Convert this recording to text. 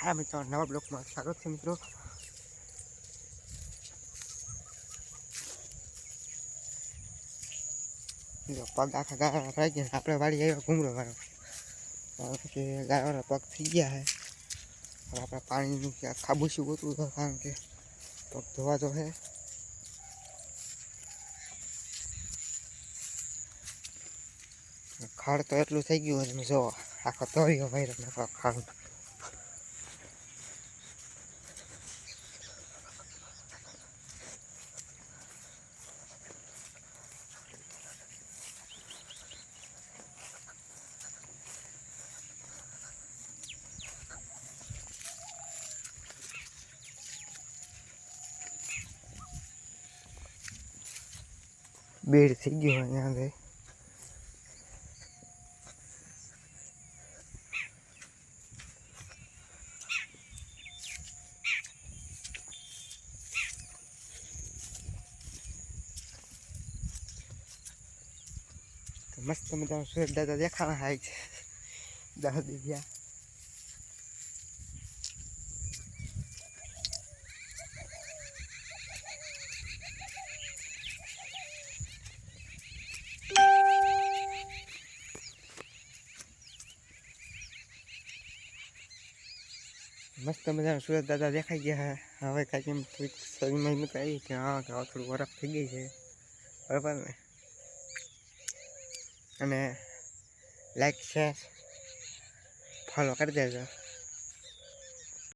હા મિત્રો, નવા બ્લોકમાં સ્વાગત છે મિત્રો. પગ આખા ગાળા રહી ગયા. આપણે વાળી આવ્યા ઘૂમરો વાળો, કારણ કે ગાળાવાળા પગ થઈ ગયા છે. હવે આપણે પાણીનું ખાબુસી ગોતવું હતું, કારણ કે પગ ધોવા તો છે. ખાડ તો એટલું થઈ ગયું હોય, તમે જો આખો ધોઈ ગયો ભાઈ ને ખાડ. બેડ થઈ ગયો અહીંયા મસ્ત મજાનું સુરત દાદા દેખાણા હાય છે. દાદી ગયા મસ્ત મજાનું સુરત દાદા દેખાઈ ગયા. હવે કાંઈક એમ થોડીક શરીરમાં એમ કહી કે હા કે થોડું વરફ થઈ ગઈ છે, બરાબર ને. અને લાઈક શેર ફોલો કરી દેજો.